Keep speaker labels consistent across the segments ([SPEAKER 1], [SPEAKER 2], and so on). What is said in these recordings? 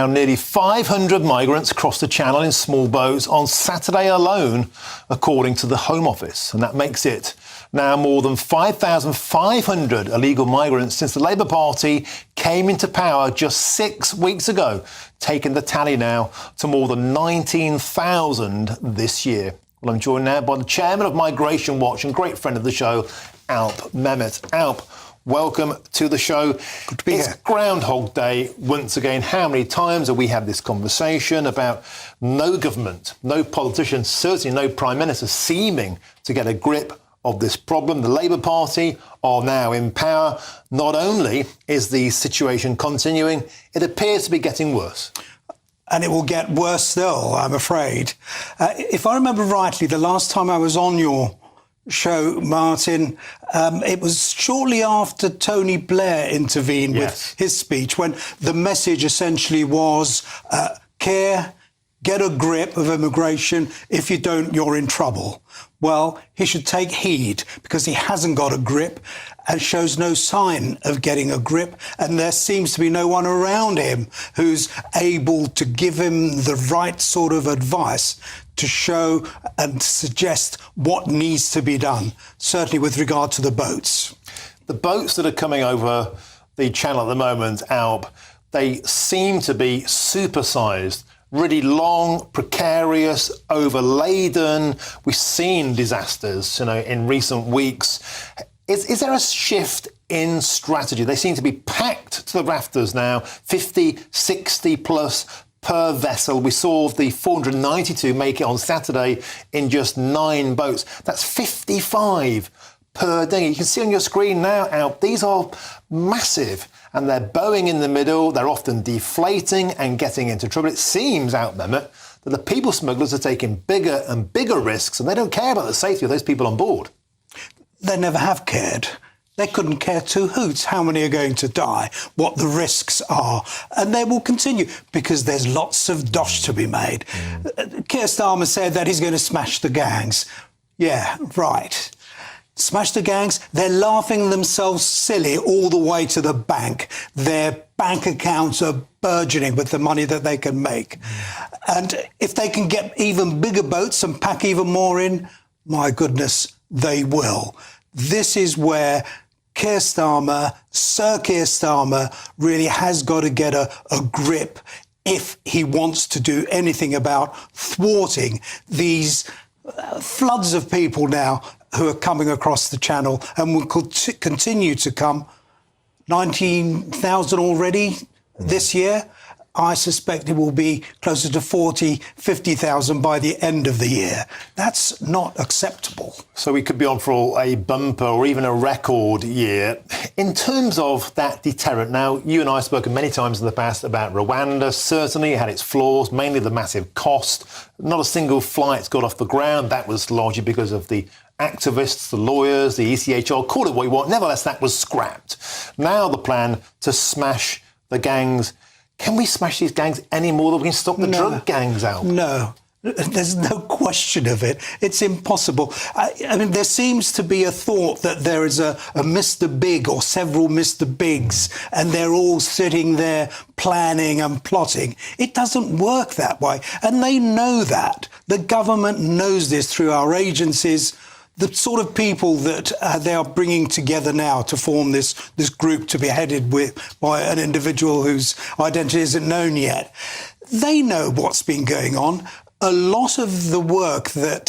[SPEAKER 1] Now, nearly 500 migrants crossed the Channel in small boats on Saturday alone, according to the Home Office. And that makes it now more than 5,500 illegal migrants since the Labour Party came into power just 6 weeks ago, taking the tally now to more than 19,000 this year. Well, I'm joined now by the chairman of Migration Watch and great friend of the show, Alp Mehmet. Alp, welcome to the show.
[SPEAKER 2] Good to be here.
[SPEAKER 1] Groundhog Day once again. How many times have we had this conversation about no government, no politician, certainly no Prime Minister seeming to get a grip of this problem? The Labour Party are now in power. Not only is the situation continuing, it appears to be getting worse.
[SPEAKER 2] And it will get worse still, I'm afraid. If I remember rightly, the last time I was on your show, Martin, it was shortly after Tony Blair intervened with his speech, when the message essentially was, get a grip of immigration. If you don't, you're in trouble. Well, he should take heed, because he hasn't got a grip and shows no sign of getting a grip. And there seems to be no one around him who's able to give him the right sort of advice to show and suggest what needs to be done, certainly with regard to the boats.
[SPEAKER 1] The boats that are coming over the Channel at the moment, Alp, they seem to be supersized, really long, precarious, overladen. We've seen disasters, in recent weeks. Is there a shift in strategy? They seem to be packed to the rafters now, 50, 60 plus per vessel. We saw the 492 make it on Saturday in just 9 boats. That's 55 per dinghy. You can see on your screen now, Alp, these are massive, and they're bowing in the middle. They're often deflating and getting into trouble. It seems, Alp Mehmet, that the people smugglers are taking bigger and bigger risks, and they don't care about the safety of those people on board.
[SPEAKER 2] They never have cared. They couldn't care two hoots how many are going to die, what the risks are. And they will continue, because there's lots of dosh to be made. Keir Starmer said that he's going to smash the gangs. Yeah, right. Smash the gangs. They're laughing themselves silly all the way to the bank. Their bank accounts are burgeoning with the money that they can make. And if they can get even bigger boats and pack even more in, my goodness, they will. This is where Sir Keir Starmer really has got to get a grip if he wants to do anything about thwarting these floods of people now who are coming across the Channel and will continue to come. 19,000 already this year. I suspect it will be closer to 40, 50,000 by the end of the year. That's not acceptable.
[SPEAKER 1] So we could be on for a bumper or even a record year. In terms of that deterrent, now, you and I have spoken many times in the past about Rwanda. Certainly it had its flaws, mainly the massive cost. Not a single flight got off the ground. That was largely because of the activists, the lawyers, the ECHR, call it what you want. Nevertheless, that was scrapped. Now the plan to smash the gangs. Can we smash these gangs any more than we can stop the drug gangs out?
[SPEAKER 2] No. There's no question of it. It's impossible. I mean, there seems to be a thought that there is a Mr. Big or several Mr. Bigs, and they're all sitting there planning and plotting. It doesn't work that way. And they know that. The government knows this through our agencies. The sort of people that they are bringing together now to form this group to be headed by an individual whose identity isn't known yet. They know what's been going on. A lot of the work that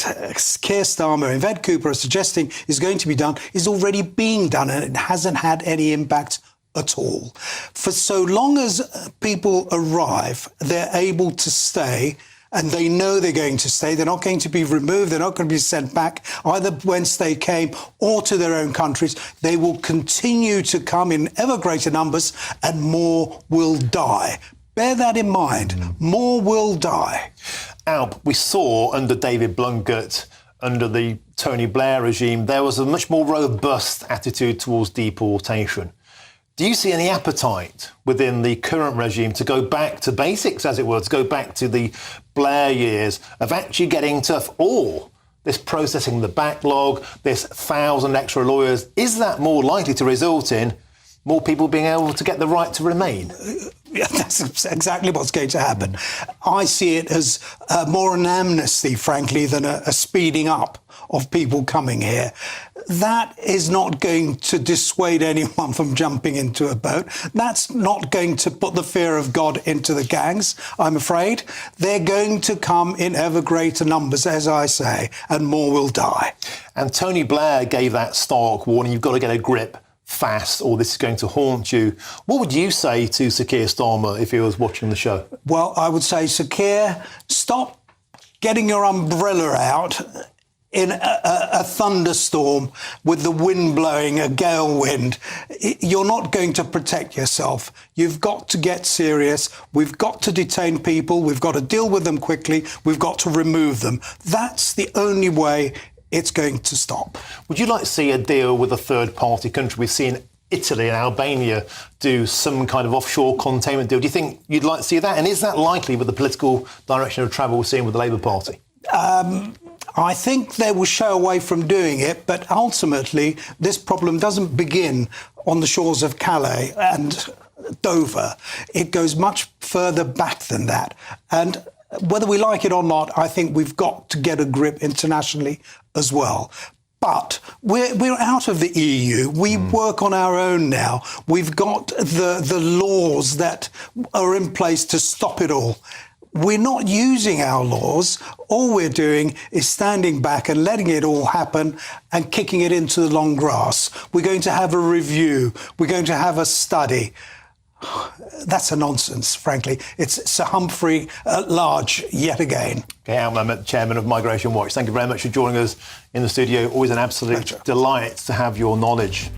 [SPEAKER 2] Keir Starmer and Ved Cooper are suggesting is going to be done is already being done, and it hasn't had any impact at all. For so long as people arrive, they're able to stay, and they know they're going to stay. They're not going to be removed. They're not going to be sent back, either whence they came or to their own countries. They will continue to come in ever greater numbers, and more will die. Bear that in mind. More will die.
[SPEAKER 1] Alp, we saw under David Blunkett, under the Tony Blair regime, there was a much more robust attitude towards deportation. Do you see any appetite within the current regime to go back to basics, as it were, to go back to the Blair years of actually getting tough, or this processing the backlog, this 1,000 extra lawyers, is that more likely to result in more people being able to get the right to remain?
[SPEAKER 2] Yeah, that's exactly what's going to happen. I see it as more an amnesty, frankly, than a speeding up of people coming here. That is not going to dissuade anyone from jumping into a boat. That's not going to put the fear of God into the gangs, I'm afraid. They're going to come in ever greater numbers, as I say, and more will die.
[SPEAKER 1] And Tony Blair gave that stark warning, you've got to get a grip fast or this is going to haunt you. What would you say to Sir Keir Starmer if he was watching the show?
[SPEAKER 2] Well, I would say, Sir Keir, stop getting your umbrella out in a thunderstorm with the wind blowing, a gale wind. You're not going to protect yourself. You've got to get serious. We've got to detain people. We've got to deal with them quickly. We've got to remove them. That's the only way it's going to stop.
[SPEAKER 1] Would you like to see a deal with a third-party country? We've seen Italy and Albania do some kind of offshore containment deal. Do you think you'd like to see that? And is that likely with the political direction of travel we're seeing with the Labour Party?
[SPEAKER 2] I think they will show away from doing it, but ultimately this problem doesn't begin on the shores of Calais and Dover. It goes much further back than that. And whether we like it or not, I think we've got to get a grip internationally as well. But we're out of the EU. We work on our own now. We've got the laws that are in place to stop it all. We're not using our laws. All we're doing is standing back and letting it all happen and kicking it into the long grass. We're going to have a review. We're going to have a study. That's a nonsense, frankly. It's Sir Humphrey at large yet again.
[SPEAKER 1] Okay, Alp Mehmet, Chairman of Migration Watch. Thank you very much for joining us in the studio. Always an absolute delight to have your knowledge